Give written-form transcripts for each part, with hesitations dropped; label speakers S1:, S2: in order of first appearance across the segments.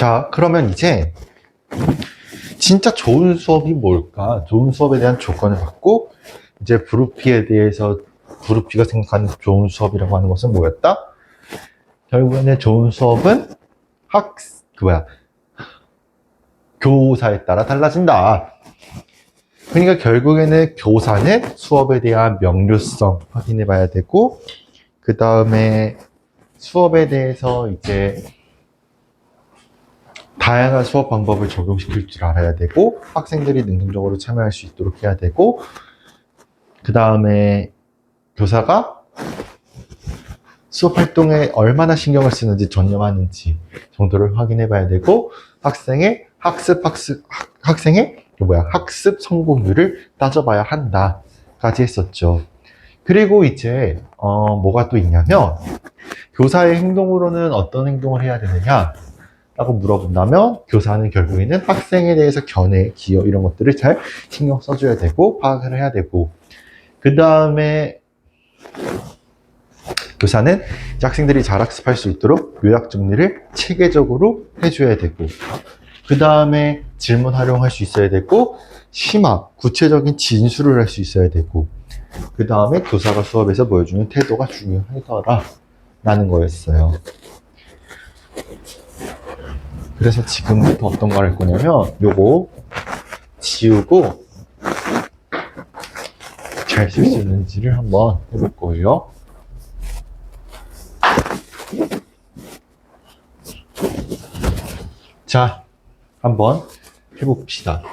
S1: 자, 그러면 이제 진짜 좋은 수업이 뭘까? 좋은 수업에 대한 조건을 받고 이제 브루피에 대해서 브루피가 생각하는 좋은 수업이라고 하는 것은 뭐였다? 결국에는 좋은 수업은 교사에 따라 달라진다. 그러니까 결국에는 교사는 수업에 대한 명료성 확인해 봐야 되고, 그 다음에 수업에 대해서 이제 다양한 수업 방법을 적용시킬 줄 알아야 되고, 학생들이 능동적으로 참여할 수 있도록 해야 되고, 그 다음에 교사가 수업 활동에 얼마나 신경을 쓰는지 전념하는지 정도를 확인해 봐야 되고, 학생의 학습 성공률을 따져봐야 한다까지 했었죠. 그리고 이제 뭐가 또 있냐면, 교사의 행동으로는 어떤 행동을 해야 되느냐 라고 물어본다면, 교사는 결국에는 학생에 대해서 견해, 기여 이런 것들을 잘 신경 써줘야 되고 파악을 해야 되고, 그 다음에 교사는 학생들이 잘 학습할 수 있도록 요약 정리를 체계적으로 해줘야 되고, 그 다음에 질문 활용할 수 있어야 되고, 심화, 구체적인 진술을 할 수 있어야 되고, 그 다음에 교사가 수업에서 보여주는 태도가 중요하더라라는 거였어요. 그래서 지금부터 어떤 걸 할 거냐면, 요거 지우고 잘 쓸 수 있는지를 한번 해볼 거예요. 자, 한번 해봅시다.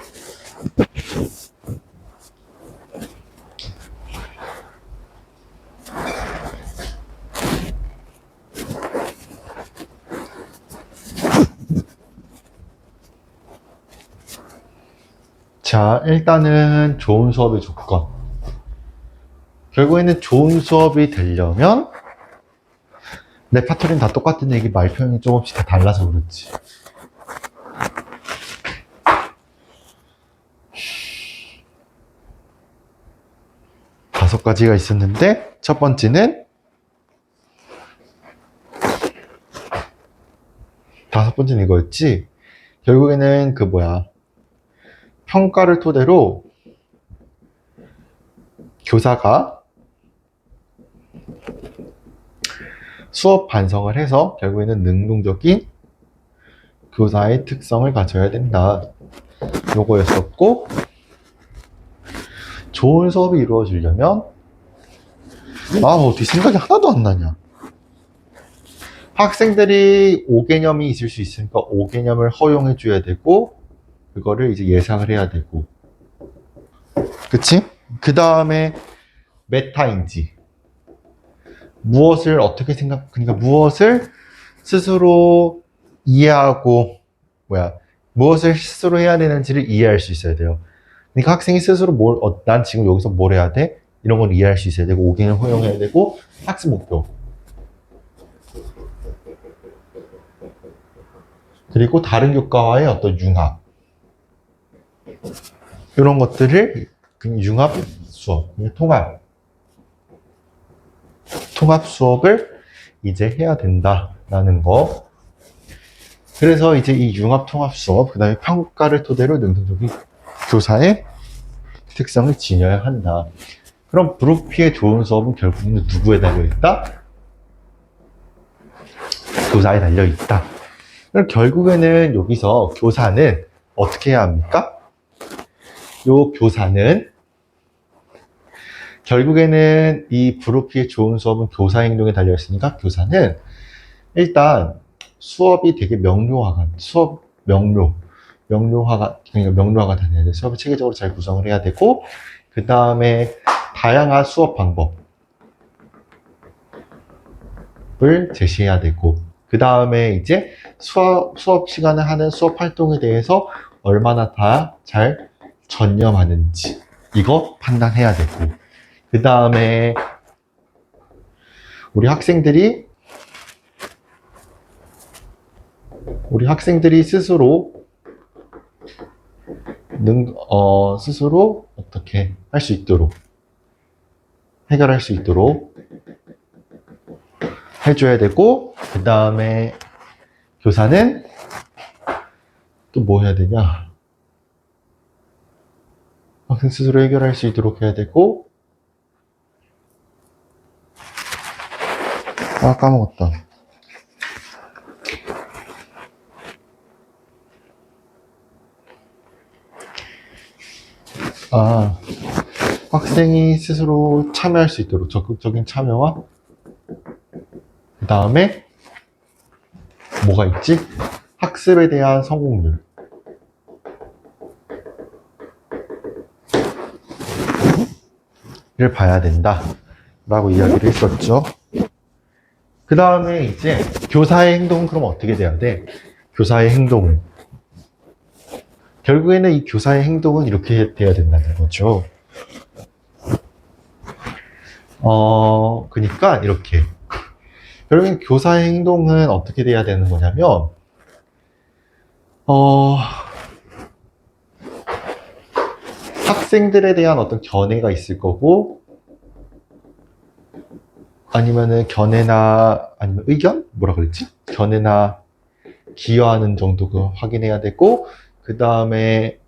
S1: 자, 일단은 좋은 수업의 조건. 결국에는 좋은 수업이 되려면 레파토리는 다 똑같은 얘기, 말표현이 조금씩 다 달라서 그렇지. 다섯 가지가 있었는데, 첫 번째는 이거였지. 결국에는 평가를 토대로 교사가 수업 반성을 해서 결국에는 능동적인 교사의 특성을 가져야 된다. 요거였었고, 좋은 수업이 이루어지려면 어떻게 생각이 하나도 안 나냐. 학생들이 5개념이 있을 수 있으니까 5개념을 허용해 줘야 되고, 그거를 이제 예상을 해야 되고, 그치? 그 다음에 메타인지, 그러니까 무엇을 스스로 이해하고 무엇을 스스로 해야 되는지를 이해할 수 있어야 돼요. 그러니까 학생이 스스로 난 지금 여기서 뭘 해야 돼? 이런 걸 이해할 수 있어야 되고, 5개념을 허용해야 되고, 학습 목표, 그리고 다른 교과와의 어떤 융합, 이런 것들을 융합 수업, 통합 수업을 이제 해야 된다라는 거. 그래서 이제 이 융합 통합 수업, 그 다음에 평가를 토대로 능동적인 교사의 특성을 지녀야 한다. 그럼 브루피의 좋은 수업은 결국은 누구에 달려있다? 교사에 달려있다. 그럼 결국에는 여기서 교사는 어떻게 해야 합니까? 요 교사는 결국에는 이 브루피의 좋은 수업은 교사 행동에 달려있으니까, 교사는 일단 수업이 되게 명료화가 돼야 돼. 수업을 체계적으로 잘 구성을 해야 되고, 그 다음에 다양한 수업 방법을 제시해야 되고, 그 다음에 이제 수업 시간에 하는 수업 활동에 대해서 얼마나 다 잘 전념하는지 이거 판단해야 되고, 그 다음에 우리 학생들이 스스로 어떻게 할 수 있도록, 해결할 수 있도록 해줘야 되고, 그 다음에 교사는 또 뭐 해야 되냐? 학생 스스로 해결할 수 있도록 해야 되고, 아, 까먹었다. 아, 학생이 스스로 참여할 수 있도록 적극적인 참여와, 그 다음에 뭐가 있지? 학습에 대한 성공률. 를 봐야 된다. 라고 이야기를 했었죠. 그 다음에 이제 교사의 행동은 그럼 어떻게 돼야 돼? 교사의 행동은. 결국에는 이 교사의 행동은 이렇게 돼야 된다는 거죠. 그러니까 이렇게. 결국엔 교사의 행동은 어떻게 돼야 되는 거냐면, 학생들에 대한 어떤 견해가 있을 거고, 아니면은 견해나, 아니면 의견? 뭐라 그랬지? 견해나 기여하는 정도 그 확인해야 되고, 그 다음에,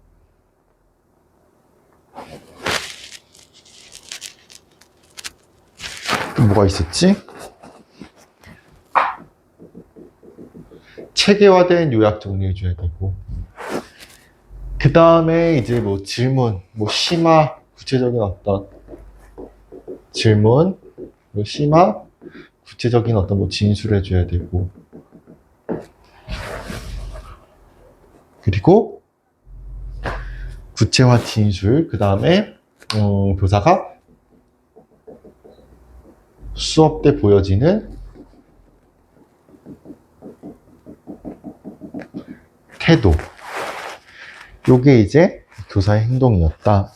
S1: 또 뭐가 있었지? 체계화된 요약 정리해줘야 되고, 그 다음에 이제 뭐 질문, 뭐 심화, 구체적인 어떤 질문, 뭐 심화, 구체적인 어떤 뭐 진술을 해줘야 되고, 그리고 구체화 진술, 그 다음에 교사가 수업 때 보여지는 태도. 요게 이제 교사의 행동이었다.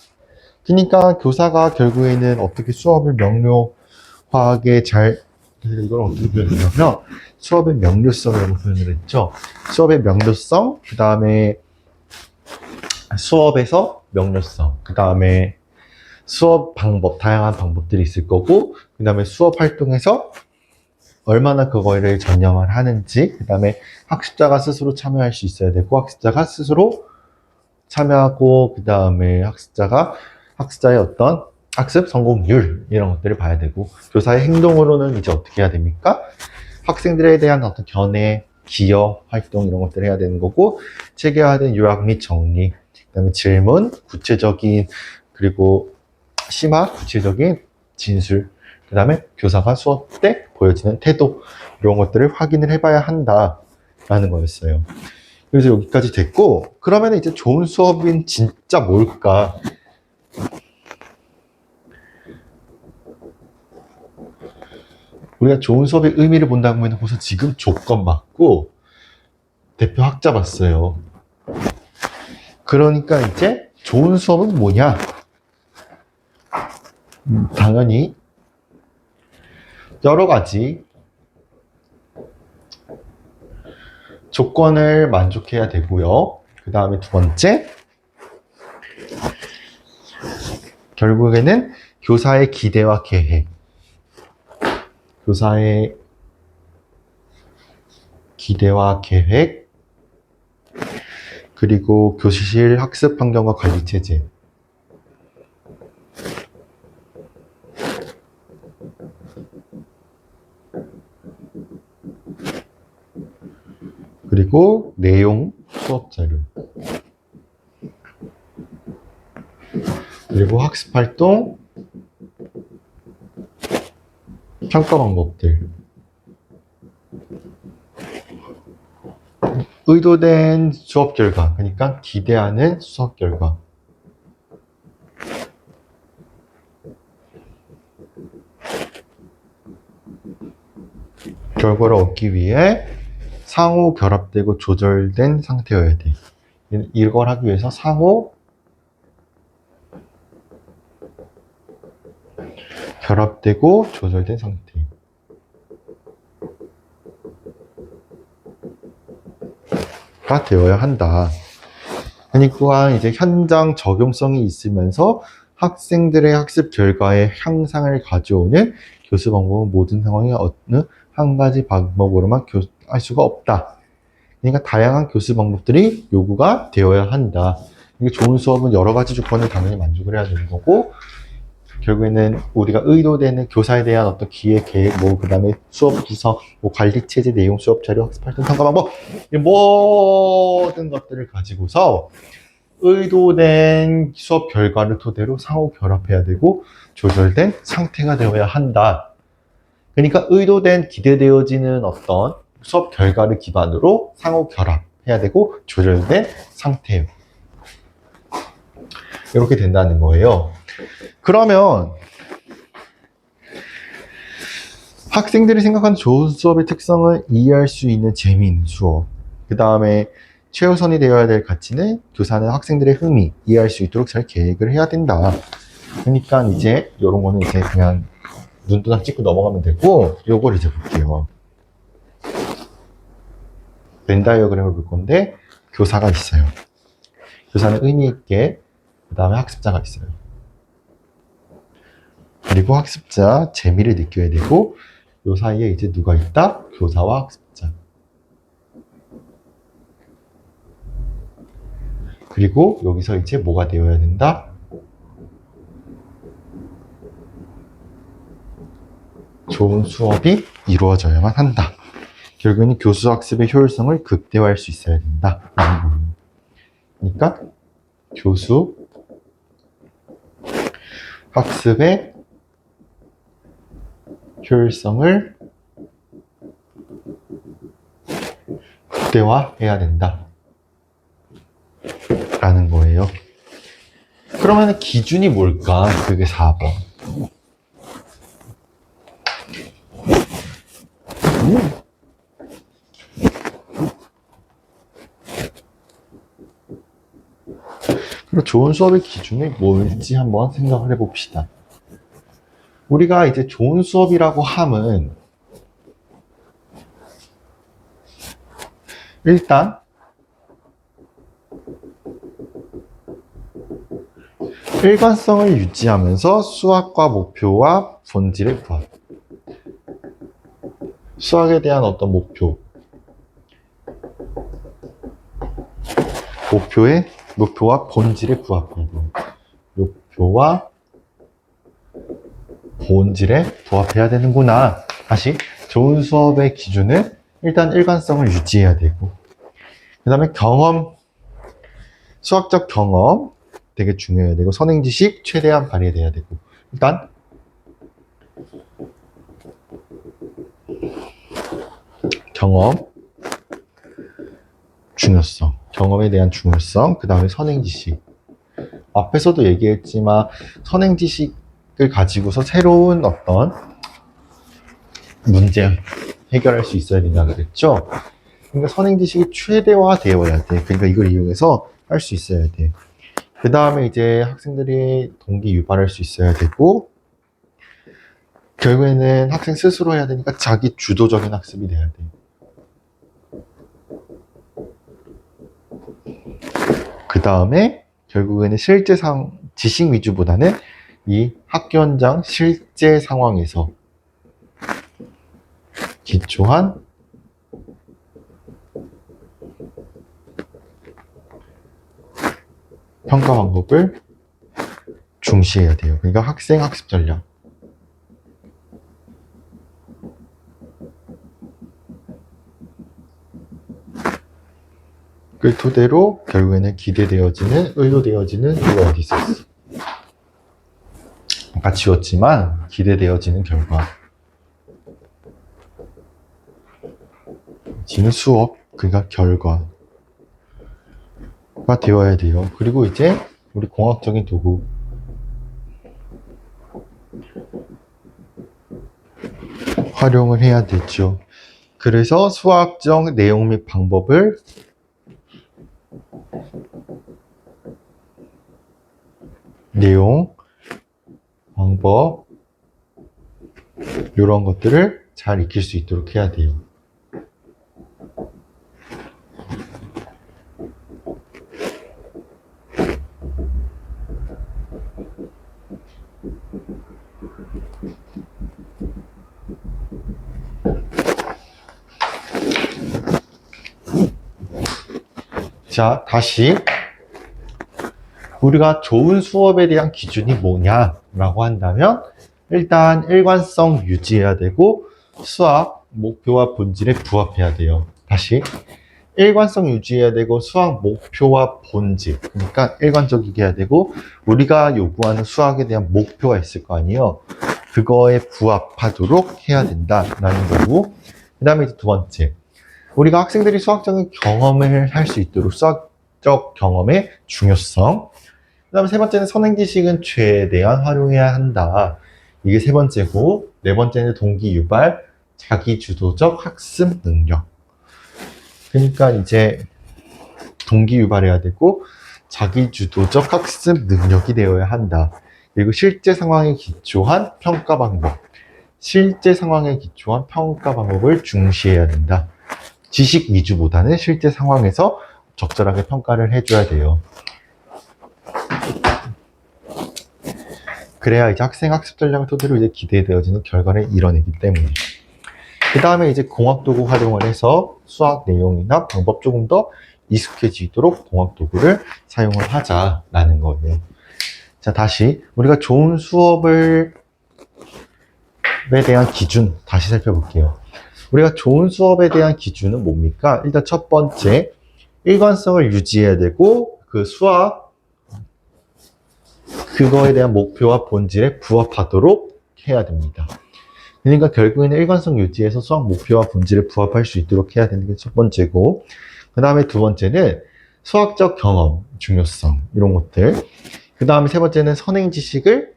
S1: 그러니까 교사가 결국에는 어떻게 수업을 명료하게 잘, 이걸 어떻게 표현하냐면 수업의 명료성이라고 표현을 했죠. 수업의 명료성, 그 다음에 수업에서 명료성, 그 다음에 수업 방법, 다양한 방법들이 있을 거고, 그 다음에 수업 활동에서 얼마나 그거를 전념을 하는지, 그 다음에 학습자가 스스로 참여할 수 있어야 되고, 학습자가 스스로 참여하고, 그 다음에 학습자의 어떤 학습 성공률, 이런 것들을 봐야 되고, 교사의 행동으로는 이제 어떻게 해야 됩니까? 학생들에 대한 어떤 견해, 기여, 활동, 이런 것들을 해야 되는 거고, 체계화된 요약 및 정리, 그 다음에 질문, 구체적인, 그리고 심화, 구체적인 진술, 그 다음에 교사가 수업 때 보여지는 태도, 이런 것들을 확인을 해봐야 한다라는 거였어요. 그래서 여기까지 됐고, 그러면 이제 좋은 수업인 진짜 뭘까? 우리가 좋은 수업의 의미를 본다고 하면 우선 지금 조건 맞고 대표 학자 봤어요. 그러니까 이제 좋은 수업은 뭐냐? 당연히 여러 가지 조건을 만족해야 되고요. 그 다음에 두 번째, 결국에는 교사의 기대와 계획. 교사의 기대와 계획, 그리고 교실 학습 환경과 관리 체제. 그리고 내용, 수업 자료. 그리고 학습 활동, 평가 방법들. 의도된 수업 결과, 그러니까 기대하는 수업 결과. 결과를 얻기 위해 상호 결합되고 조절된 상태여야 돼. 이걸 하기 위해서 상호 결합되고 조절된 상태. 가 되어야 한다. 그러니까 이제 현장 적용성이 있으면서 학생들의 학습 결과의 향상을 가져오는 교수 방법은 모든 상황에 어느 한 가지 방법으로만 할 수가 없다. 그러니까 다양한 교수 방법들이 요구가 되어야 한다. 이게 좋은 수업은 여러 가지 조건을 당연히 만족을 해야 되는 거고, 결국에는 우리가 의도되는 교사에 대한 어떤 기획, 계획, 그 다음에 수업 구성, 관리 체제, 내용, 수업 자료, 학습 활동 평가 방법, 이 모든 것들을 가지고서 의도된 수업 결과를 토대로 상호 결합해야 되고, 조절된 상태가 되어야 한다. 그러니까 의도된 기대되어지는 어떤 수업 결과를 기반으로 상호 결합해야 되고, 조절된 상태예요. 이렇게 된다는 거예요. 그러면 학생들이 생각하는 좋은 수업의 특성을 이해할 수 있는 재미있는 수업, 그 다음에 최우선이 되어야 될 가치는 교사는 학생들의 흥미, 이해할 수 있도록 잘 계획을 해야 된다. 그러니까 이제 이런 거는 이제 그냥 눈도장 찍고 넘어가면 되고, 요걸 이제 볼게요. 벤 다이어그램을 볼 건데, 교사가 있어요. 교사는 의미 있게, 그 다음에 학습자가 있어요. 그리고 학습자 재미를 느껴야 되고, 요 사이에 이제 누가 있다? 교사와 학습자. 그리고 여기서 이제 뭐가 되어야 된다? 좋은 수업이 이루어져야만 한다. 결국에는 교수 학습의 효율성을 극대화할 수 있어야 된다. 그러니까 교수 학습의 효율성을 극대화해야 된다. 라는 거예요. 그러면 기준이 뭘까? 그게 4번. 그리고 좋은 수업의 기준이 뭘지 한번 생각을 해봅시다. 우리가 이제 좋은 수업이라고 함은 일단 일관성을 유지하면서 수학과 목표와 본질의 부합. 수학에 대한 어떤 목표와 본질의 부합. 목표와 본질에 부합해야 되는구나. 다시 좋은 수업의 기준은 일단 일관성을 유지해야 되고, 그 다음에 수학적 경험 되게 중요해야 되고, 선행지식 최대한 발휘돼야 되고, 일단 경험 중요성, 경험에 대한 중요성, 그 다음에 선행지식. 앞에서도 얘기했지만 선행지식을 가지고서 새로운 어떤 문제 해결할 수 있어야 된다 그랬죠. 그러니까 선행지식이 최대화되어야 돼. 그러니까 이걸 이용해서 할 수 있어야 돼. 그 다음에 이제 학생들이 동기 유발할 수 있어야 되고, 결국에는 학생 스스로 해야 되니까 자기 주도적인 학습이 돼야 돼. 그 다음에 결국에는 지식 위주보다는 이 학교 현장 실제 상황에서 기초한 평가 방법을 중시해야 돼요. 그러니까 학생 학습 전략. 그 토대로 결국에는 의도되어지는 이거 어디 있었어? 아까 지웠지만 기대되어지는 결과. 지는 수업, 그러니까 결과가 되어야 돼요. 그리고 이제 우리 공학적인 도구. 활용을 해야 되죠. 그래서 수학적 내용 및 방법을 이런 것들을 잘 익힐 수 있도록 해야 돼요. 자, 다시 우리가 좋은 수업에 대한 기준이 뭐냐라고 한다면 일단 일관성 유지해야 되고 수학 목표와 본질에 부합해야 돼요. 다시 일관성 유지해야 되고 수학 목표와 본질, 그러니까 일관적이게 해야 되고 우리가 요구하는 수학에 대한 목표가 있을 거 아니에요. 그거에 부합하도록 해야 된다라는 거고, 그 다음에 두 번째, 우리가 학생들이 수학적인 경험을 할 수 있도록 수학적 경험의 중요성. 그 다음에 세 번째는 선행지식은 최대한 활용해야 한다. 이게 세 번째고, 네 번째는 동기 유발, 자기주도적 학습 능력. 그러니까 이제 동기 유발해야 되고 자기주도적 학습 능력이 되어야 한다. 그리고 실제 상황에 기초한 평가 방법. 실제 상황에 기초한 평가 방법을 중시해야 된다. 지식 위주보다는 실제 상황에서 적절하게 평가를 해줘야 돼요. 그래야 이제 학생 학습 전략을 토대로 이제 기대되어지는 결과를 이뤄내기 때문에. 그 다음에 이제 공학도구 활용을 해서 수학 내용이나 방법 조금 더 익숙해지도록 공학도구를 사용을 하자라는 거예요. 자, 다시 우리가 좋은 수업에 대한 기준 다시 살펴볼게요. 우리가 좋은 수업에 대한 기준은 뭡니까? 일단 첫 번째, 일관성을 유지해야 되고 그 수학 그거에 대한 목표와 본질에 부합하도록 해야 됩니다. 그러니까 결국에는 일관성 유지해서 수학 목표와 본질에 부합할 수 있도록 해야 되는 게 첫 번째고, 그 다음에 두 번째는 수학적 경험, 중요성, 이런 것들. 그 다음에 세 번째는 선행 지식을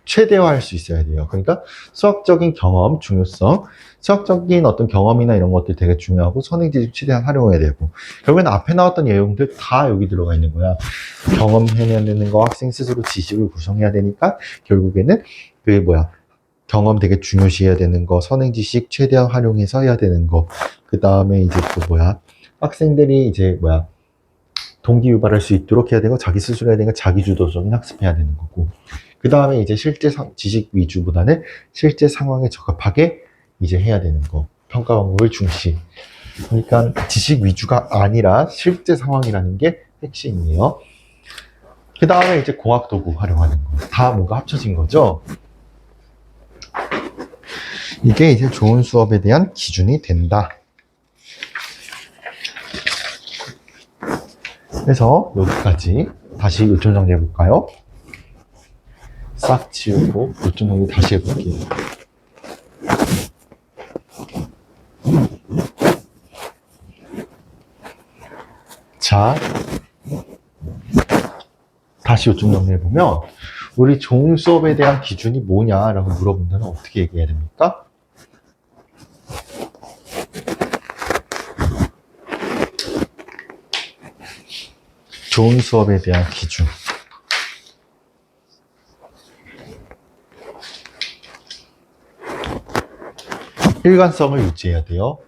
S1: 최대화할 수 있어야 돼요. 그러니까 수학적인 경험, 중요성, 수학적인 어떤 경험이나 이런 것들 되게 중요하고 선행 지식 최대한 활용해야 되고, 결국에는 앞에 나왔던 내용들 다 여기 들어가 있는 거야. 경험해내야 되는 거, 학생 스스로 지식을 구성해야 되니까 결국에는 경험 되게 중요시해야 되는 거, 선행 지식 최대한 활용해서 해야 되는 거. 그 다음에 이제 학생들이 이제 동기 유발할 수 있도록 해야 되고, 자기 스스로 해야 되니까 자기 주도적인 학습해야 되는 거고. 그 다음에 이제 실제 지식 위주보다는 실제 상황에 적합하게 이제 해야 되는 거. 평가 방법을 중시. 그러니까 지식 위주가 아니라 실제 상황이라는 게 핵심이에요. 그 다음에 이제 공학도구 활용하는 거. 다 뭔가 합쳐진 거죠. 이게 이제 좋은 수업에 대한 기준이 된다. 그래서 여기까지 다시 요점 정리해 볼까요? 싹 지우고 요점 정리 다시 해볼게요. 자, 다시 요점 정리해 보면 우리 좋은 수업에 대한 기준이 뭐냐라고 물어본다면 어떻게 얘기해야 됩니까? 좋은 수업에 대한 기준. 일관성을 유지해야 돼요.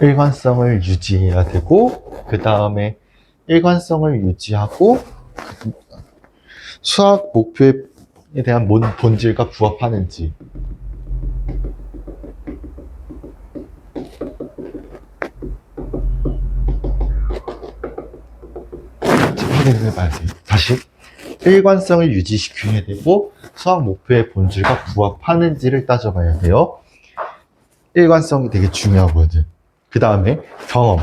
S1: 일관성을 유지해야 되고, 그 다음에 일관성을 유지하고 수학 목표에 대한 본질과 부합하는지, 확인을 해봐야 돼요. 다시 일관성을 유지시켜야 되고 수학 목표의 본질과 부합하는지를 따져봐야 돼요. 일관성이 되게 중요하거든. 그 다음에 경험,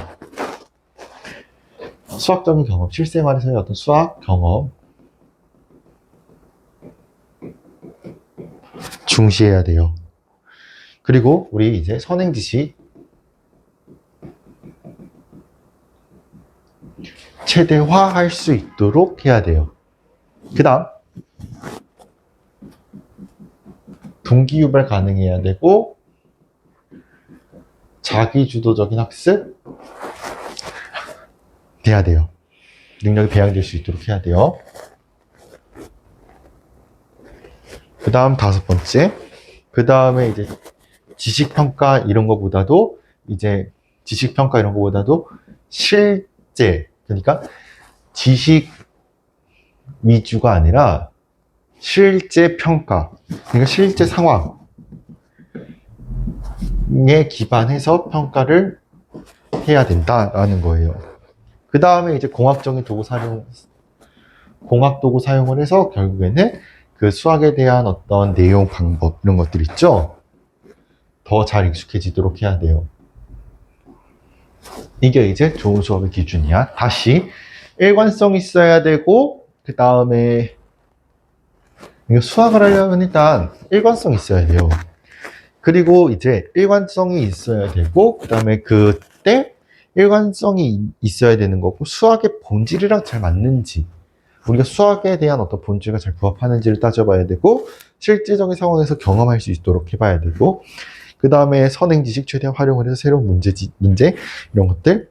S1: 수학적인 경험, 실생활에서의 어떤 수학 경험 중시해야 돼요. 그리고 우리 이제 선행지식 최대화할 수 있도록 해야 돼요. 그 다음 동기유발 가능해야 되고 자기주도적인 학습 돼야 돼요. 능력이 배양될 수 있도록 해야 돼요. 그 다음 다섯 번째, 그 다음에 이제 지식평가 이런 거보다도 실제, 그러니까 지식 위주가 아니라 실제 평가, 그러니까 실제 상황, 기반해서 평가를 해야 된다라는 거예요. 그 다음에 이제 공학 도구 사용을 해서 결국에는 그 수학에 대한 어떤 내용, 방법, 이런 것들 있죠? 더 잘 익숙해지도록 해야 돼요. 이게 이제 좋은 수업의 기준이야. 다시, 일관성 있어야 되고, 그 다음에, 수학을 하려면 일단 일관성 있어야 돼요. 그리고 이제 일관성이 있어야 되고, 그 다음에 그때 일관성이 있어야 되는 거고, 수학의 본질이랑 잘 맞는지, 우리가 수학에 대한 어떤 본질과 잘 부합하는지를 따져봐야 되고, 실제적인 상황에서 경험할 수 있도록 해봐야 되고, 그 다음에 선행 지식 최대한 활용을 해서 새로운 문제, 이런 것들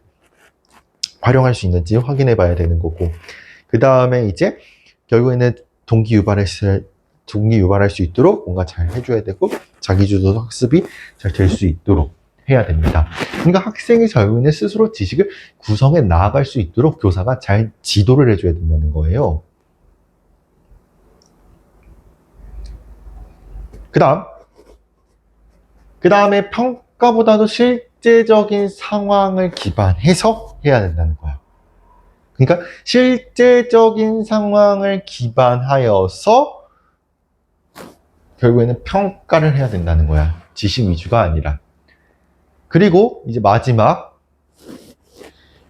S1: 활용할 수 있는지 확인해 봐야 되는 거고, 그 다음에 이제 결국에는 동기 유발할 수 있도록 뭔가 잘 해줘야 되고, 자기주도 학습이 잘 될 수 있도록 해야 됩니다. 그러니까 학생이 결국에는 스스로 지식을 구성해 나아갈 수 있도록 교사가 잘 지도를 해줘야 된다는 거예요. 그 다음에 평가보다도 실제적인 상황을 기반해서 해야 된다는 거야. 그러니까 실제적인 상황을 기반하여서 결국에는 평가를 해야 된다는 거야. 지식 위주가 아니라. 그리고 이제 마지막,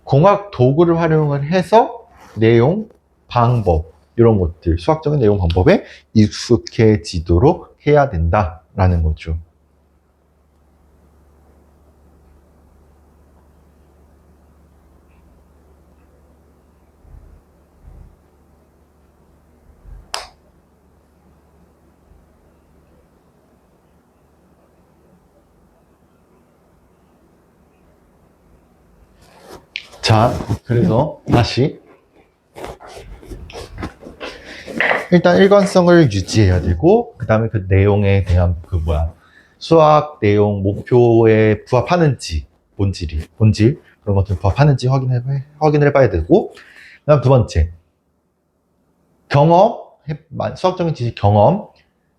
S1: 공학 도구를 활용을 해서 내용, 방법, 이런 것들, 수학적인 내용 방법에 익숙해지도록 해야 된다라는 거죠. 자, 그래서 다시 일단 일관성을 유지해야 되고, 그 다음에 그 내용에 대한 수학 내용 목표에 부합하는지, 본질 그런 것들 부합하는지 확인을 해봐야 되고, 그 다음 두 번째, 수학적인 지식 경험,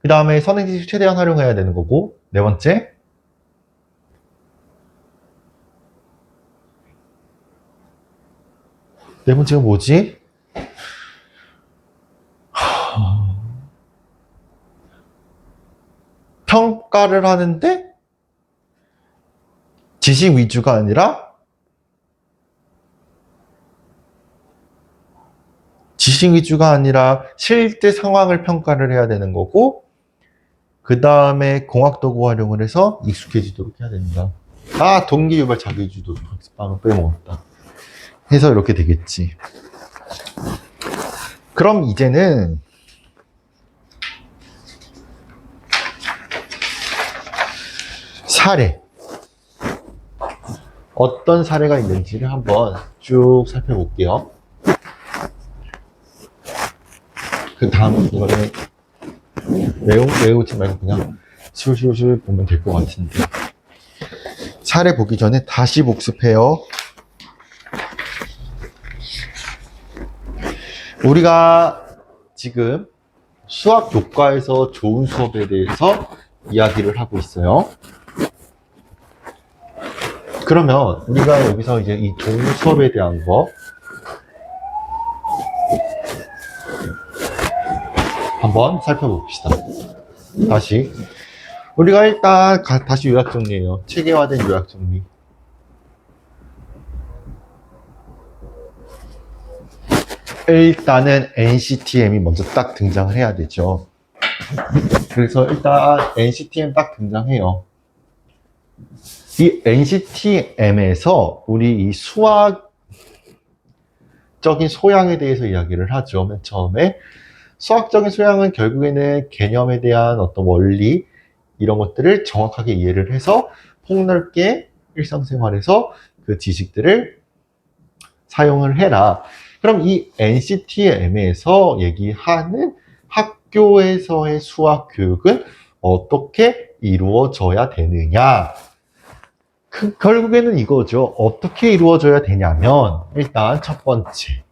S1: 그 다음에 선행 지식 최대한 활용해야 되는 거고, 네 번째, 네 번째가 뭐지? 평가를 하는데 지식 위주가 아니라 실제 상황을 평가를 해야 되는 거고, 그 다음에 공학도구 활용을 해서 익숙해지도록 해야 된다. 아, 동기유발 자기주도 학습방을 빼먹었다. 해서 이렇게 되겠지. 그럼 이제는 사례, 어떤 사례가 있는지를 한번 쭉 살펴볼게요. 그 다음 이거는 외우지 말고 그냥 술술술 보면 될 것 같은데, 사례 보기 전에 다시 복습해요. 우리가 지금 수학 교과에서 좋은 수업에 대해서 이야기를 하고 있어요. 그러면 우리가 여기서 이제 이 좋은 수업에 대한 거 한번 살펴봅시다. 다시 우리가 일단 다시 요약 정리해요. 체계화된 요약 정리. 일단은 NCTM이 먼저 딱 등장을 해야 되죠. 그래서 일단 NCTM 딱 등장해요. 이 NCTM에서 우리 이 수학적인 소양에 대해서 이야기를 하죠. 맨 처음에 수학적인 소양은 결국에는 개념에 대한 어떤 원리 이런 것들을 정확하게 이해를 해서 폭넓게 일상생활에서 그 지식들을 사용을 해라. 그럼 이 NCTM에서 얘기하는 학교에서의 수학 교육은 어떻게 이루어져야 되느냐? 결국에는 이거죠. 어떻게 이루어져야 되냐면, 일단 첫 번째,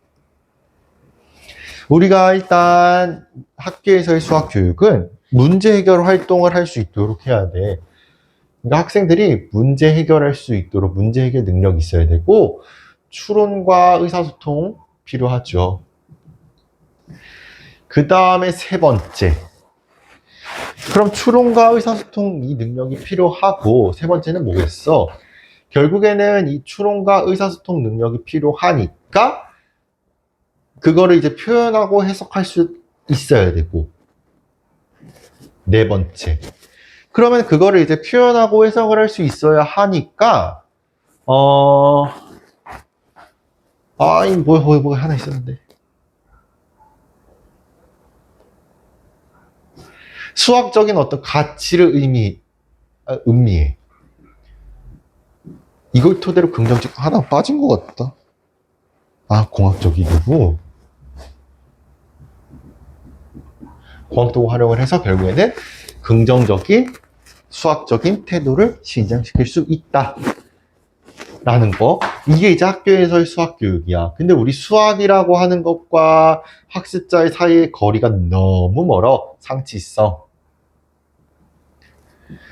S1: 우리가 일단 학교에서의 수학 교육은 문제 해결 활동을 할 수 있도록 해야 돼. 그러니까 학생들이 문제 해결할 수 있도록 문제 해결 능력이 있어야 되고, 추론과 의사소통 필요하죠. 그 다음에 세 번째. 그럼 추론과 의사소통 이 능력이 필요하고, 세 번째는 뭐겠어? 결국에는 이 추론과 의사소통 능력이 필요하니까, 그거를 이제 표현하고 해석할 수 있어야 되고, 네 번째. 그러면 그거를 이제 표현하고 해석을 할 수 있어야 하니까, 뭐 하나 있었는데. 수학적인 어떤 가치를 음미해. 이걸 토대로 긍정적, 하나 빠진 것 같다. 공학적이고. 공학도 활용을 해서 결국에는 긍정적인 수학적인 태도를 신장시킬 수 있다. 라는 거. 이게 이제 학교에서의 수학 교육이야. 근데 우리 수학이라고 하는 것과 학습자의 사이의 거리가 너무 멀어. 상치성.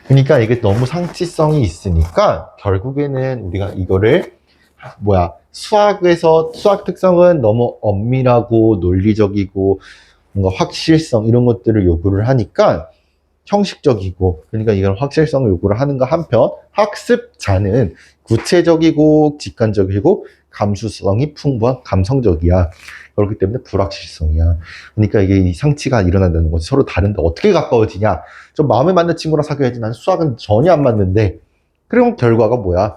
S1: 그러니까 이게 너무 상치성이 있으니까 결국에는 우리가 이거를 수학에서 수학 특성은 너무 엄밀하고 논리적이고 뭔가 확실성 이런 것들을 요구를 하니까 형식적이고, 그러니까 이런 확실성을 요구를 하는가 한편, 학습자는 구체적이고 직관적이고 감수성이 풍부한 감성적이야. 그렇기 때문에 불확실성이야. 그러니까 이게 이 상치가 일어난다는 거지. 서로 다른데 어떻게 가까워지냐? 좀 마음에 맞는 친구랑 사귀어야지. 난 수학은 전혀 안 맞는데. 그럼 결과가 뭐야?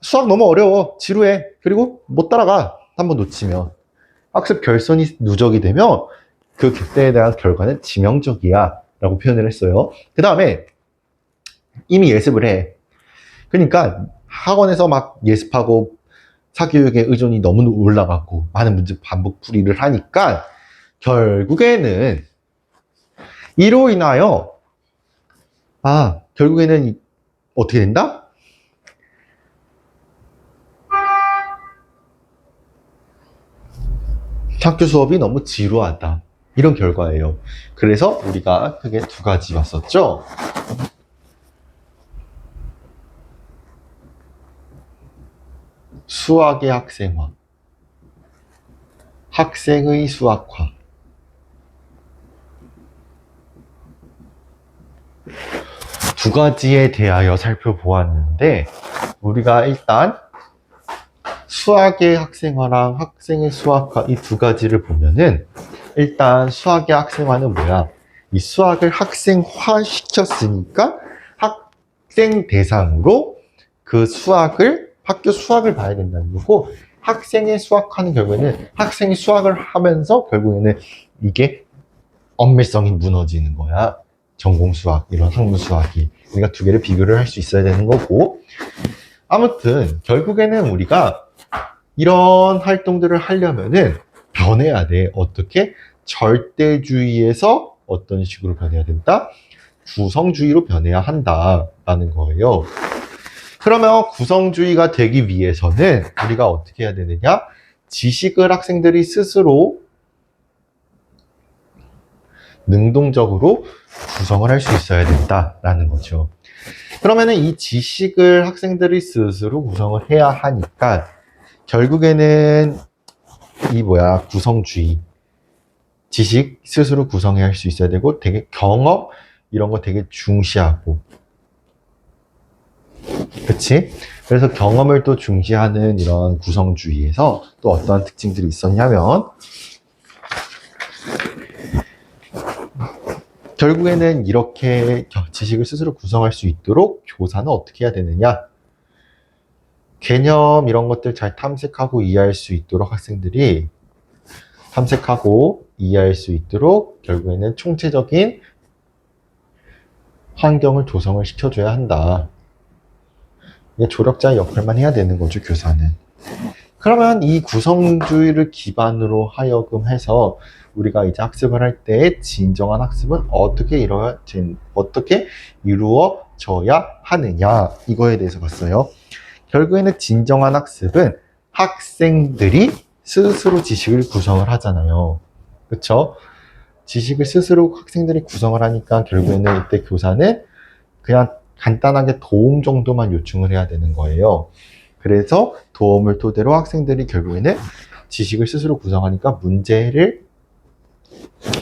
S1: 수학 너무 어려워. 지루해. 그리고 못 따라가. 한번 놓치면. 학습 결손이 누적이 되면 그 그때에 대한 결과는 치명적이야. 라고 표현을 했어요. 그 다음에 이미 예습을 해. 그러니까 학원에서 막 예습하고 사교육의 의존이 너무 올라가고 많은 문제 반복 풀이를 하니까 결국에는 이로 인하여 결국에는 어떻게 된다? 학교 수업이 너무 지루하다. 이런 결과예요. 그래서 우리가 크게 두 가지 봤었죠. 수학의 학생화, 학생의 수학화. 두 가지에 대하여 살펴보았는데, 우리가 일단 수학의 학생화랑 학생의 수학화 이 두 가지를 보면은, 일단 수학의 학생화는 뭐야? 이 수학을 학생화 시켰으니까 학생 대상으로 그 학교 수학을 봐야 된다는 거고, 학생의 수학하는 결국에는 학생이 수학을 하면서 결국에는 이게 엄밀성이 무너지는 거야. 전공 수학, 이런 학문 수학이. 그러니까 두 개를 비교를 할 수 있어야 되는 거고, 아무튼 결국에는 우리가 이런 활동들을 하려면은 변해야 돼. 어떻게? 절대주의에서 어떤 식으로 변해야 된다? 구성주의로 변해야 한다라는 거예요. 그러면 구성주의가 되기 위해서는 우리가 어떻게 해야 되느냐? 지식을 학생들이 스스로 능동적으로 구성을 할 수 있어야 된다라는 거죠. 그러면은 이 지식을 학생들이 스스로 구성을 해야 하니까 결국에는 구성주의. 지식 스스로 구성해야 할 수 있어야 되고 되게 경험 이런 거 되게 중시하고, 그치? 그래서 경험을 또 중시하는 이런 구성주의에서 또 어떠한 특징들이 있었냐면, 결국에는 이렇게 지식을 스스로 구성할 수 있도록 교사는 어떻게 해야 되느냐? 개념 이런 것들 잘 탐색하고 이해할 수 있도록 학생들이 탐색하고 이해할 수 있도록 결국에는 총체적인 환경을 조성을 시켜줘야 한다. 이게 조력자의 역할만 해야 되는 거죠, 교사는. 그러면 이 구성주의를 기반으로 하여금 해서 우리가 이제 학습을 할 때 진정한 학습은 어떻게 이루어져야 하느냐, 이거에 대해서 봤어요. 결국에는 진정한 학습은 학생들이 스스로 지식을 구성을 하잖아요. 그쵸? 지식을 스스로 학생들이 구성을 하니까 결국에는 이때 교사는 그냥 간단하게 도움 정도만 요청을 해야 되는 거예요. 그래서 도움을 토대로 학생들이 결국에는 지식을 스스로 구성하니까 문제를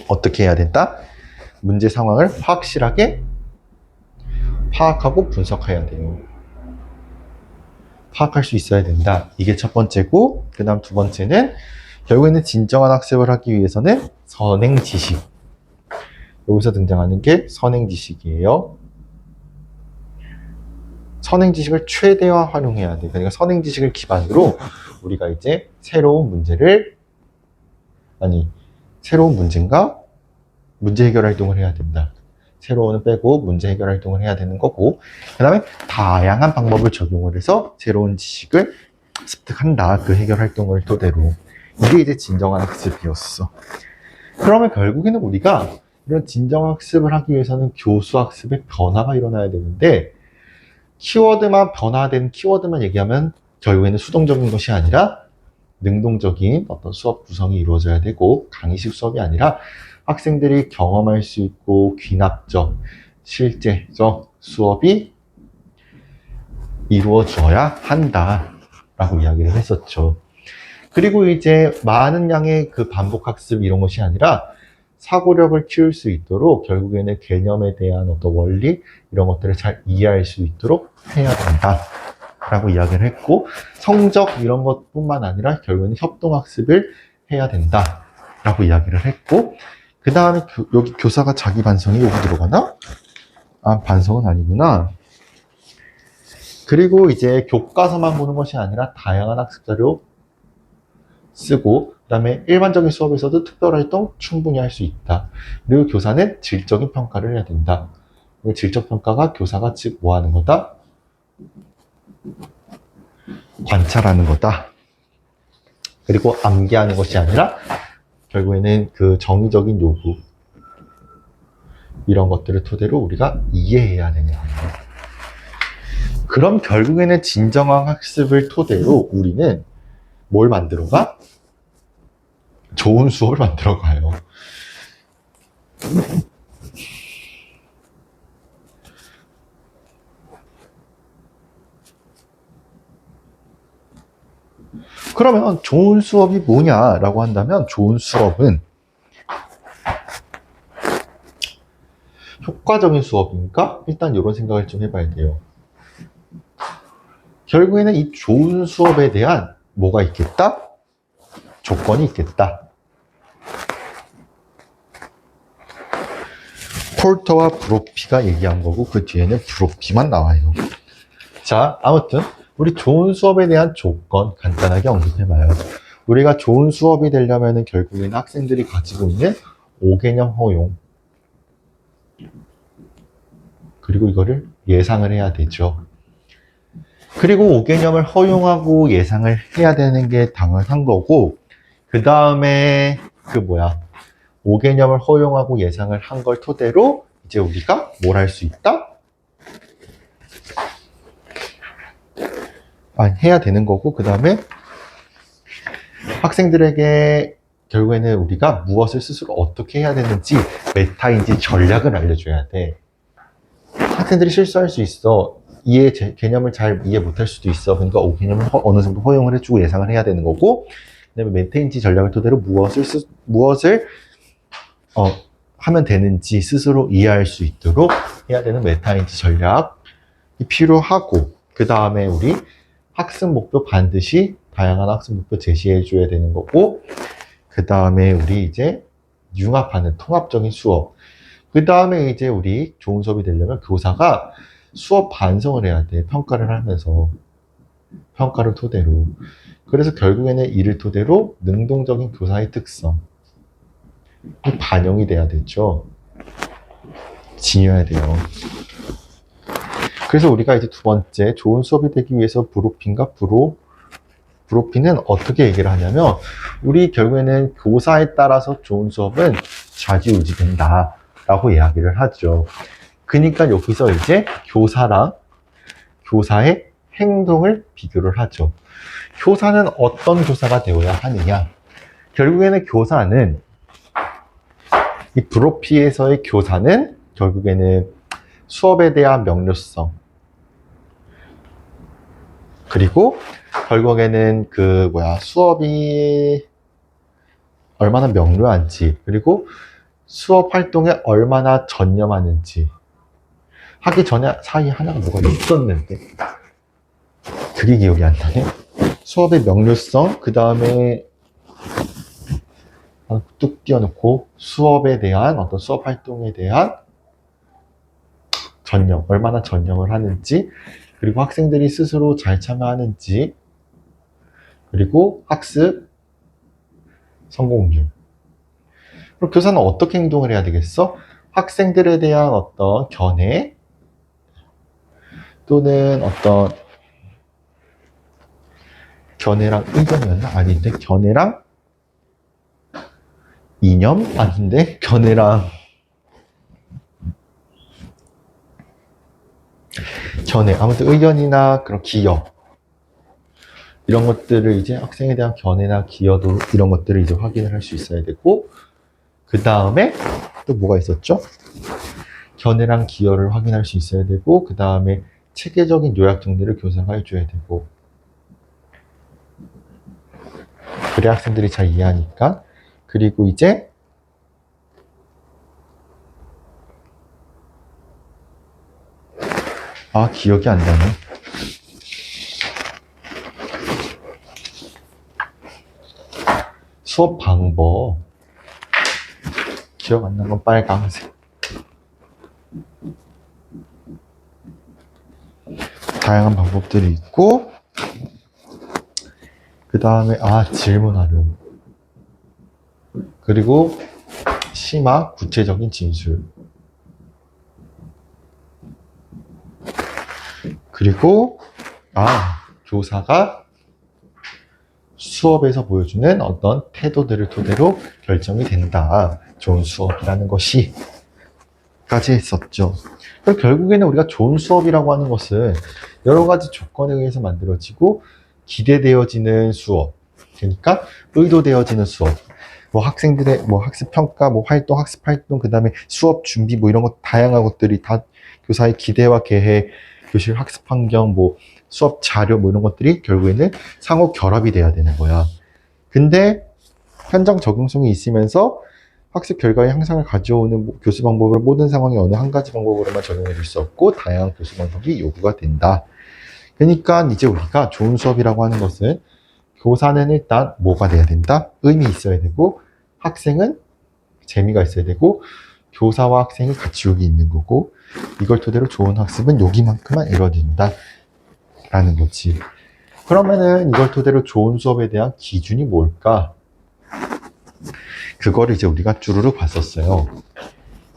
S1: 어떻게 해야 된다? 문제 상황을 확실하게 파악하고 분석해야 돼요. 파악할 수 있어야 된다. 이게 첫 번째고, 그 다음 두 번째는 결국에는 진정한 학습을 하기 위해서는 선행 지식. 여기서 등장하는 게 선행 지식이에요. 선행 지식을 최대화 활용해야 돼. 그러니까 선행 지식을 기반으로 우리가 이제 새로운 문제인가 문제 해결 활동을 해야 된다. 새로운을 빼고 문제 해결 활동을 해야 되는 거고, 그 다음에 다양한 방법을 적용을 해서 새로운 지식을 습득한다. 그 해결 활동을 토대로. 이게 이제 진정한 학습이었어. 그러면 결국에는 우리가 이런 진정한 학습을 하기 위해서는 교수 학습의 변화가 일어나야 되는데, 변화된 키워드만 얘기하면 결국에는 수동적인 것이 아니라 능동적인 어떤 수업 구성이 이루어져야 되고, 강의식 수업이 아니라 학생들이 경험할 수 있고 귀납적, 실제적 수업이 이루어져야 한다라고 이야기를 했었죠. 그리고 이제 많은 양의 그 반복 학습 이런 것이 아니라 사고력을 키울 수 있도록 결국에는 개념에 대한 어떤 원리 이런 것들을 잘 이해할 수 있도록 해야 된다라고 이야기를 했고, 성적 이런 것뿐만 아니라 결국에는 협동학습을 해야 된다라고 이야기를 했고, 그 다음에 여기 교사가 자기 반성이 여기 들어가나? 아, 반성은 아니구나. 그리고 이제 교과서만 보는 것이 아니라 다양한 학습 자료 쓰고, 그 다음에 일반적인 수업에서도 특별활동 충분히 할 수 있다. 그리고 교사는 질적인 평가를 해야 된다. 그리고 질적 평가가 교사가 즉 뭐 하는 거다? 관찰하는 거다. 그리고 암기하는 것이 아니라 결국에는 그 정의적인 요구 이런 것들을 토대로 우리가 이해해야 되는 거예요. 그럼 결국에는 진정한 학습을 토대로 우리는 뭘 만들어가? 좋은 수업을 만들어가요. 그러면 좋은 수업이 뭐냐라고 한다면, 좋은 수업은 효과적인 수업입니까? 일단 이런 생각을 좀 해봐야 돼요. 결국에는 이 좋은 수업에 대한 뭐가 있겠다? 조건이 있겠다. 폴터와 브로피가 얘기한 거고, 그 뒤에는 브로피만 나와요. 자, 아무튼 우리 좋은 수업에 대한 조건 간단하게 언급해봐요. 우리가 좋은 수업이 되려면 결국에는 학생들이 가지고 있는 5개념 허용, 그리고 이거를 예상을 해야 되죠. 그리고 5개념을 허용하고 예상을 해야 되는 게 당연한 거고, 그 다음에 5개념을 허용하고 예상을 한 걸 토대로 이제 우리가 뭘 할 수 있다? 해야 되는 거고, 그 다음에 학생들에게 결국에는 우리가 무엇을 스스로 어떻게 해야 되는지, 메타인지 전략을 알려줘야 돼. 학생들이 실수할 수 있어. 개념을 잘 이해 못할 수도 있어. 그러니까 5개념을 어느 정도 허용을 해주고 예상을 해야 되는 거고, 그 다음에 메타인지 전략을 토대로 무엇을 하면 되는지 스스로 이해할 수 있도록 해야 되는 메타인지 전략이 필요하고, 그 다음에 우리 학습 목표 반드시 다양한 학습 목표 제시해 줘야 되는 거고, 그 다음에 우리 이제 융합하는 통합적인 수업, 그 다음에 이제 우리 좋은 수업이 되려면 교사가 수업 반성을 해야 돼. 평가를 하면서. 평가를 토대로. 그래서 결국에는 이를 토대로 능동적인 교사의 특성이 반영이 돼야 되죠. 지녀야 돼요. 그래서 우리가 이제 두 번째, 좋은 수업이 되기 위해서 브로피는 어떻게 얘기를 하냐면, 우리 결국에는 교사에 따라서 좋은 수업은 좌지우지 된다 라고 이야기를 하죠. 그러니까 여기서 이제 교사랑 교사의 행동을 비교를 하죠. 교사는 어떤 교사가 되어야 하느냐? 결국에는 이 브로피에서의 교사는 결국에는 수업에 대한 명료성, 그리고 결국에는 수업이 얼마나 명료한지, 그리고 수업 활동에 얼마나 전념하는지. 하기 전에 사이에 하나가 뭐가 있었는데 그게 기억이 안 나네. 수업의 명료성, 그 다음에 뚝 띄워놓고 수업에 대한 어떤 수업 활동에 대한 전념, 얼마나 전념을 하는지, 그리고 학생들이 스스로 잘 참여하는지, 그리고 학습 성공률. 그럼 교사는 어떻게 행동을 해야 되겠어? 학생들에 대한 어떤 견해 또는 어떤 견해랑 의견이었나? 아닌데 견해랑 이념? 아닌데 견해 아무튼 의견이나 그런 기여 이런 것들을 이제 학생에 대한 견해나 기여도 이런 것들을 이제 확인을 할 수 있어야 되고, 그 다음에 또 뭐가 있었죠? 견해랑 기여를 확인할 수 있어야 되고, 그 다음에 체계적인 요약 정리를 교사가 해줘야 되고, 그래 학생들이 잘 이해하니까. 그리고 이제 기억이 안 나네. 수업 방법 기억 안 나는 건 빨강색. 다양한 방법들이 있고, 그 다음에 질문 활용, 그리고 심화 구체적인 진술, 그리고 교사가 수업에서 보여주는 어떤 태도들을 토대로 결정이 된다. 좋은 수업이라는 것이 까지 했었죠. 그럼 결국에는 우리가 좋은 수업이라고 하는 것은 여러 가지 조건에 의해서 만들어지고 기대되어지는 수업, 그러니까 의도되어지는 수업, 학생들의 학습 평가, 활동, 학습 활동, 그 다음에 수업 준비 이런 것 다양한 것들이 다 교사의 기대와 계획, 교실 학습 환경, 수업 자료 이런 것들이 결국에는 상호 결합이 돼야 되는 거야. 근데 현장 적용성이 있으면서 학습 결과의 향상을 가져오는 교수 방법을 모든 상황에 어느 한 가지 방법으로만 적용해 줄 수 없고 다양한 교수 방법이 요구가 된다. 그러니까 이제 우리가 좋은 수업이라고 하는 것은 교사는 일단 뭐가 돼야 된다? 의미 있어야 되고, 학생은 재미가 있어야 되고, 교사와 학생이 같이 여기 있는 거고, 이걸 토대로 좋은 학습은 여기만큼만 이루어진다 라는 거지. 그러면은 이걸 토대로 좋은 수업에 대한 기준이 뭘까? 그거를 이제 우리가 쭈루루 봤었어요.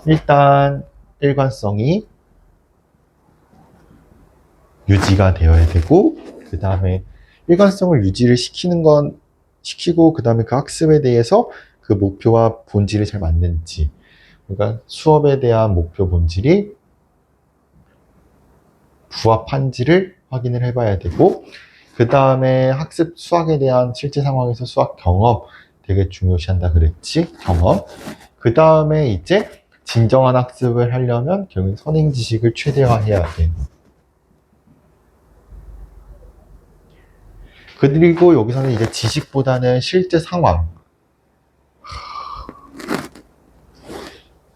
S1: 일단 일관성이 유지가 되어야 되고, 그 다음에 일관성을 유지를 시키고, 그 다음에 그 학습에 대해서 그 목표와 본질이 잘 맞는지, 그러니까 수업에 대한 목표 본질이 부합한지를 확인을 해봐야 되고, 그 다음에 학습 수학에 대한 실제 상황에서 수학 경험 되게 중요시한다 그랬지? 경험. 그 다음에 이제 진정한 학습을 하려면 결국 선행 지식을 최대화해야 돼. 그리고 여기서는 이제 지식보다는 실제 상황.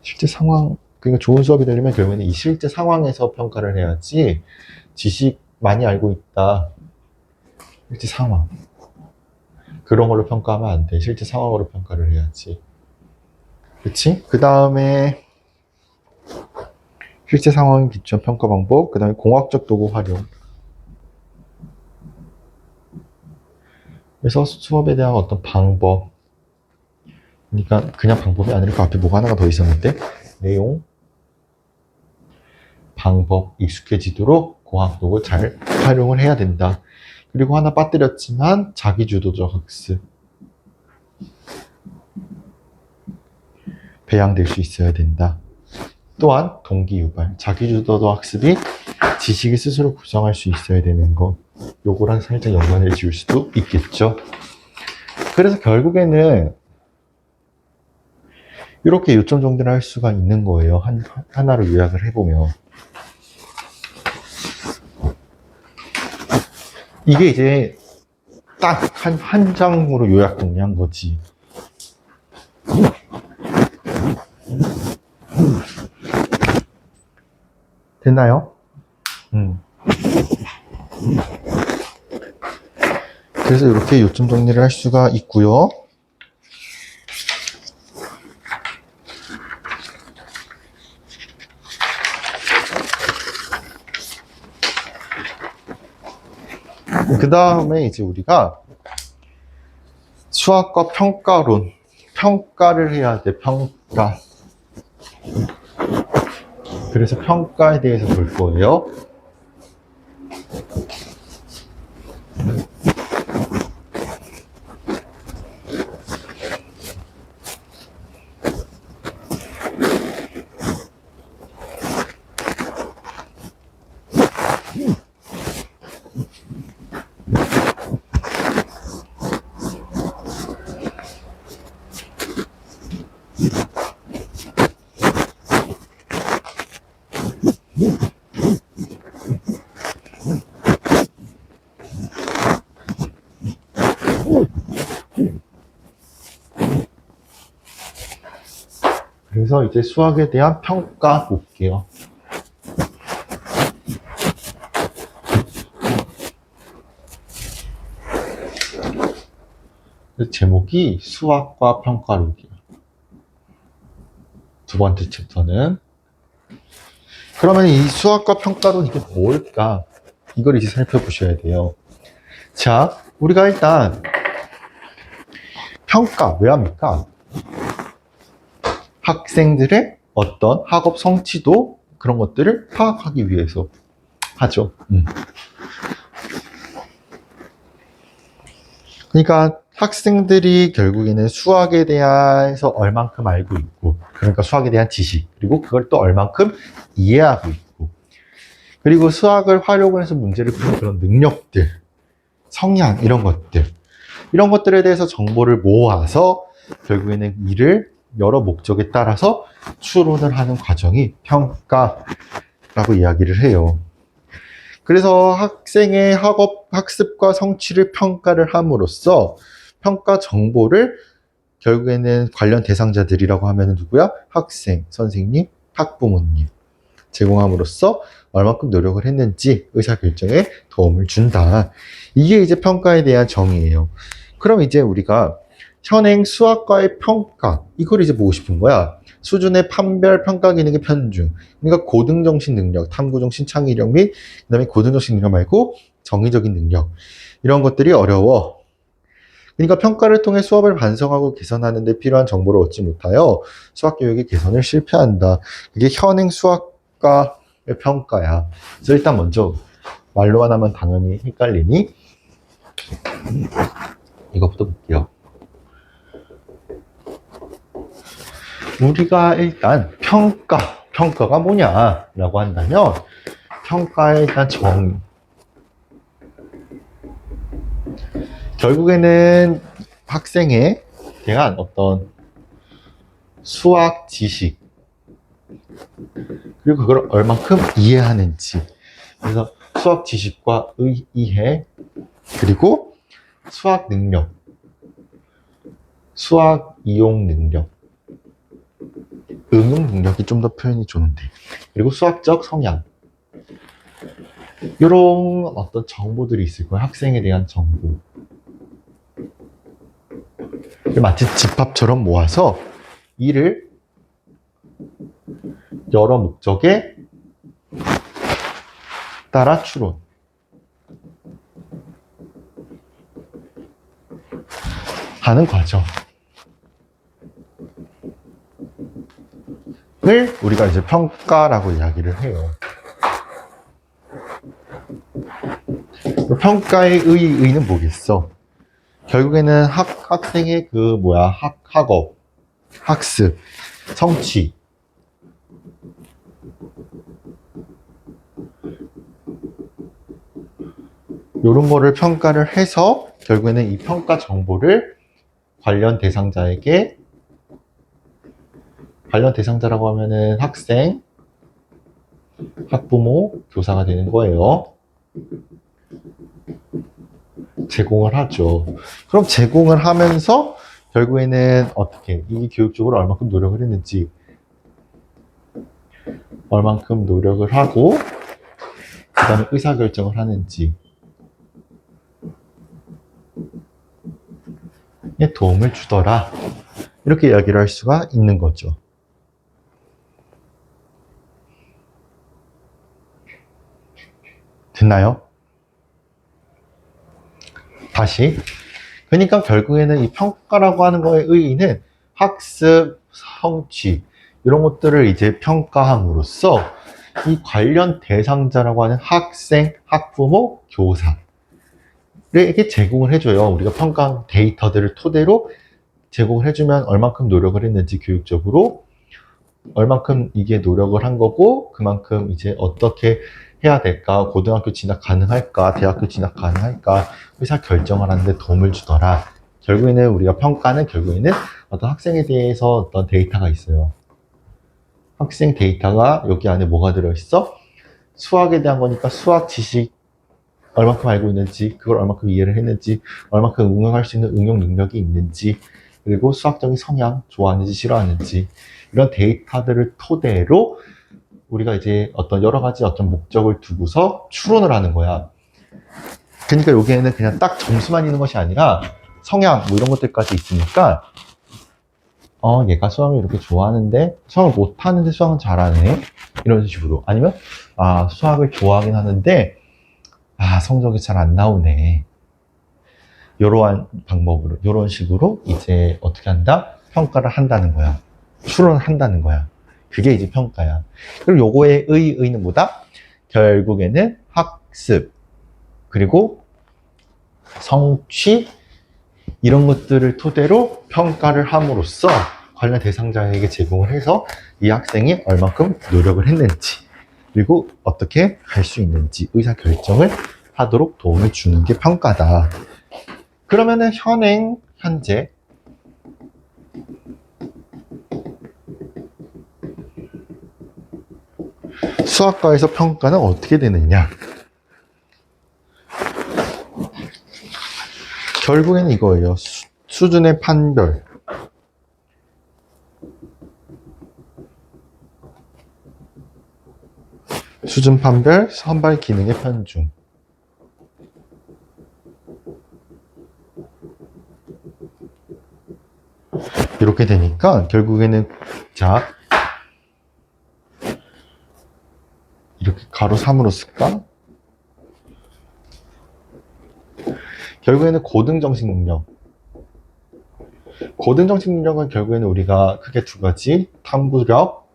S1: 실제 상황, 그러니까 좋은 수업이 되려면 결국에는 이 실제 상황에서 평가를 해야지, 지식 많이 알고 있다. 실제 상황. 그런 걸로 평가하면 안 돼. 실제 상황으로 평가를 해야지. 그치? 그 다음에 실제 상황 기준 평가 방법, 그 다음에 공학적 도구 활용. 그래서 수업에 대한 어떤 방법. 그러니까 그냥 방법이 아니라 그 앞에 뭐가 하나가 더 있었는데, 내용, 방법, 익숙해지도록 공학 도구 잘 활용을 해야 된다. 그리고 하나 빠뜨렸지만 자기주도적 학습. 배양될 수 있어야 된다. 또한 동기유발, 자기주도적 학습이 지식을 스스로 구성할 수 있어야 되는 것. 요거랑 살짝 연관을 지을 수도 있겠죠. 그래서 결국에는 이렇게 요점 정리를 할 수가 있는 거예요. 하나로 요약을 해보면. 이게 이제 딱 한 장으로 요약 정리한 거지. 됐나요? 그래서 이렇게 요점 정리를 할 수가 있고요. 그 다음에 이제 우리가 수학과 평가론, 평가를 해야 돼, 평가. 그래서 평가에 대해서 볼 거예요. 그래서 이제 수학에 대한 평가 볼게요. 제목이 수학과 평가론이에요. 두 번째 챕터는. 그러면 이 수학과 평가론 이게 뭘까? 이걸 이제 살펴보셔야 돼요. 자, 우리가 일단 평가 왜 합니까? 학생들의 어떤 학업 성취도 그런 것들을 파악하기 위해서 하죠. 그러니까 학생들이 결국에는 수학에 대해서 얼만큼 알고 있고, 그러니까 수학에 대한 지식, 그리고 그걸 또 얼만큼 이해하고 있고, 그리고 수학을 활용을 해서 문제를 푸는 그런 능력들, 성향, 이런 것들에 대해서 정보를 모아서 결국에는 이를 여러 목적에 따라서 추론을 하는 과정이 평가라고 이야기를 해요. 그래서 학생의 학습과 성취를 평가를 함으로써 평가 정보를 결국에는 관련 대상자들이라고 하면 누구야? 학생, 선생님, 학부모님 제공함으로써 얼마큼 노력을 했는지 의사결정에 도움을 준다. 이게 이제 평가에 대한 정의예요. 그럼 이제 우리가 현행 수학과의 평가, 이걸 이제 보고 싶은 거야. 수준의 판별, 평가 기능의 편중. 그러니까 고등정신 능력, 탐구정신 창의력 및 그다음에 고등정신 능력 말고 정의적인 능력. 이런 것들이 어려워. 그러니까 평가를 통해 수업을 반성하고 개선하는 데 필요한 정보를 얻지 못하여 수학교육의 개선을 실패한다. 그게 현행 수학과의 평가야. 그래서 일단 먼저 말로만 하면 당연히 헷갈리니 이것부터 볼게요. 우리가 일단 평가가 뭐냐라고 한다면 평가의 일단 정의. 결국에는 학생에 대한 어떤 수학 지식 그리고 그걸 얼만큼 이해하는지. 그래서 수학 지식과 이해 그리고 수학 능력, 수학 이용 능력, 응용 능력이 좀 더 표현이 좋은데, 그리고 수학적 성향, 이런 어떤 정보들이 있을 거예요. 학생에 대한 정보. 마치 집합처럼 모아서 이를 여러 목적에 따라 추론. 하는 과정을 우리가 이제 평가라고 이야기를 해요. 평가의 의의는 뭐겠어? 결국에는 학생의 학업, 학습, 성취. 이런 거를 평가를 해서 결국에는 이 평가 정보를 관련 대상자라고 하면은 학생, 학부모, 교사가 되는 거예요. 제공을 하죠. 그럼 제공을 하면서 결국에는 어떻게 이 교육적으로 얼만큼 노력을 했는지, 얼만큼 노력을 하고 그 다음에 의사결정을 하는지에 도움을 주더라. 이렇게 이야기를 할 수가 있는 거죠. 됐나요? 다시. 그러니까 결국에는 이 평가라고 하는 거의 의의는 학습, 성취 이런 것들을 이제 평가함으로써 이 관련 대상자라고 하는 학생, 학부모, 교사에게 제공을 해줘요. 우리가 평가 데이터들을 토대로 제공을 해주면 얼만큼 노력을 했는지 교육적으로 얼만큼 이게 노력을 한 거고 그만큼 이제 어떻게 해야 될까, 고등학교 진학 가능할까, 대학교 진학 가능할까 의사 결정을 하는데 도움을 주더라. 결국에는 우리가 평가는 결국에는 어떤 학생에 대해서 어떤 데이터가 있어요. 학생 데이터가 여기 안에 뭐가 들어있어? 수학에 대한 거니까 수학 지식 얼만큼 알고 있는지, 그걸 얼만큼 이해를 했는지, 얼만큼 응용할 수 있는 응용 능력이 있는지, 그리고 수학적인 성향, 좋아하는지 싫어하는지 이런 데이터들을 토대로 우리가 이제 어떤 여러 가지 어떤 목적을 두고서 추론을 하는 거야. 그러니까 여기에는 그냥 딱 점수만 있는 것이 아니라 성향 뭐 이런 것들까지 있으니까 얘가 수학을 이렇게 좋아하는데 수학을 못하는데 수학은 잘하네 이런 식으로. 아니면 수학을 좋아하긴 하는데 성적이 잘 안 나오네. 이러한 방법으로, 이런 식으로 이제 어떻게 한다? 평가를 한다는 거야. 추론을 한다는 거야. 그게 이제 평가야. 그럼 요거의 의의는 뭐다? 결국에는 학습, 그리고 성취, 이런 것들을 토대로 평가를 함으로써 관련 대상자에게 제공을 해서 이 학생이 얼만큼 노력을 했는지, 그리고 어떻게 갈 수 있는지 의사결정을 하도록 도움을 주는 게 평가다. 그러면은 현재 수학과에서 평가는 어떻게 되느냐? 결국에는 이거예요. 수준의 판별. 수준 판별, 선발 기능의 편중. 이렇게 되니까 결국에는 자 이렇게 가로 3으로 쓸까? 결국에는 고등정식 능력. 고등정식 능력은 결국에는 우리가 크게 두 가지, 탐구력,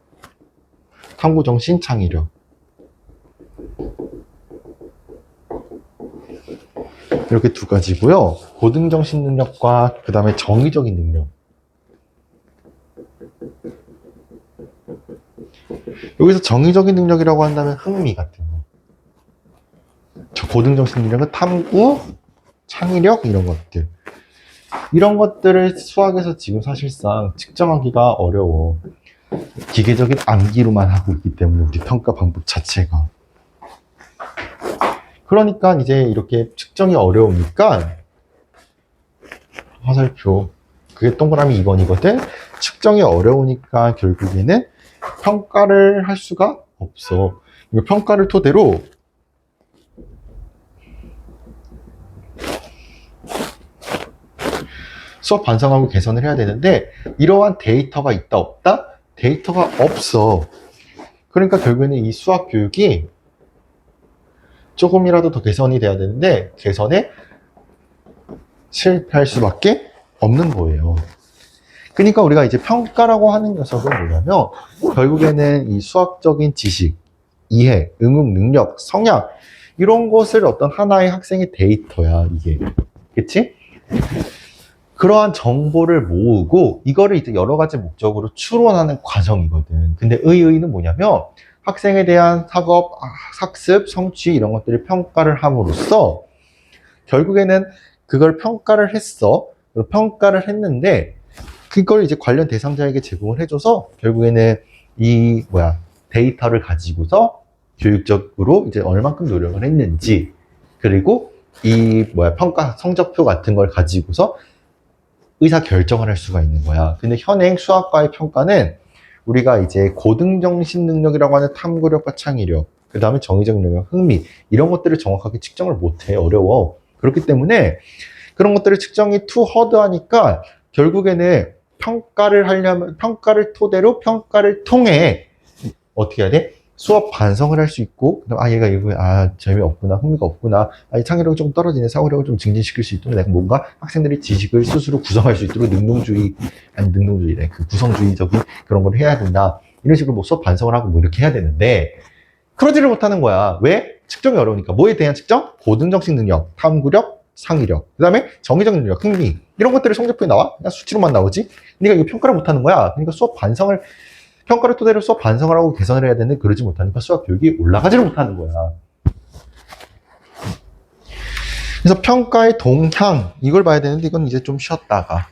S1: 탐구정신, 창의력. 이렇게 두 가지고요. 고등정식 능력과 그 다음에 정의적인 능력. 여기서 정의적인 능력이라고 한다면 흥미 같은 거. 저 고등정식 능력은 탐구, 창의력 이런 것들. 이런 것들을 수학에서 지금 사실상 측정하기가 어려워. 기계적인 암기로만 하고 있기 때문에 우리 평가 방법 자체가. 그러니까 이제 이렇게 측정이 어려우니까 화살표 그게 동그라미 2번이거든. 측정이 어려우니까 결국에는 평가를 할 수가 없어. 평가를 토대로 수업 반성하고 개선을 해야 되는데 이러한 데이터가 있다 없다? 데이터가 없어. 그러니까 결국에는 이 수학 교육이 조금이라도 더 개선이 돼야 되는데 개선에 실패할 수밖에 없는 거예요. 그러니까 우리가 이제 평가라고 하는 녀석은 뭐냐면 결국에는 이 수학적인 지식, 이해, 응용 능력, 성향 이런 것을 어떤 하나의 학생의 데이터야 이게. 그치? 그러한 정보를 모으고 이거를 이제 여러 가지 목적으로 추론하는 과정이거든. 근데 의의는 뭐냐면 학생에 대한 학업, 학습, 성취 이런 것들을 평가를 함으로써 결국에는 그걸 평가를 했어. 평가를 했는데 그걸 이제 관련 대상자에게 제공을 해줘서 결국에는 이 데이터를 가지고서 교육적으로 이제 얼만큼 노력을 했는지 그리고 평가 성적표 같은 걸 가지고서 의사 결정을 할 수가 있는 거야. 근데 현행 수학과의 평가는 우리가 이제 고등정신 능력이라고 하는 탐구력과 창의력, 그 다음에 정의적 능력, 흥미, 이런 것들을 정확하게 측정을 못해. 어려워. 그렇기 때문에 그런 것들을 측정이 too hard하니까 결국에는 평가를 토대로 평가를 통해 어떻게 해야 돼? 수업 반성을 할 수 있고, 그다음 얘가 이거 재미없구나, 흥미가 없구나, 창의력이 좀 떨어지네, 사고력을 좀 증진시킬 수 있도록 내가 뭔가 학생들이 지식을 스스로 구성할 수 있도록 능동주의래, 그 구성주의적인 그런 걸 해야 된다. 이런 식으로 뭐 수업 반성을 하고 뭐 이렇게 해야 되는데 그러지를 못하는 거야. 왜? 측정이 어려우니까. 뭐에 대한 측정? 고등정식 능력, 탐구력, 창의력, 그 다음에 정의적 능력, 흥미, 이런 것들이 성적표에 나와? 그냥 수치로만 나오지? 그러니까 이거 평가를 못하는 거야. 그러니까 평가를 토대로 수업 반성을 하고 개선을 해야 되는데 그러지 못하니까 수학 교육이 올라가지를 못하는 거야. 그래서 평가의 동향, 이걸 봐야 되는데 이건 이제 좀 쉬었다가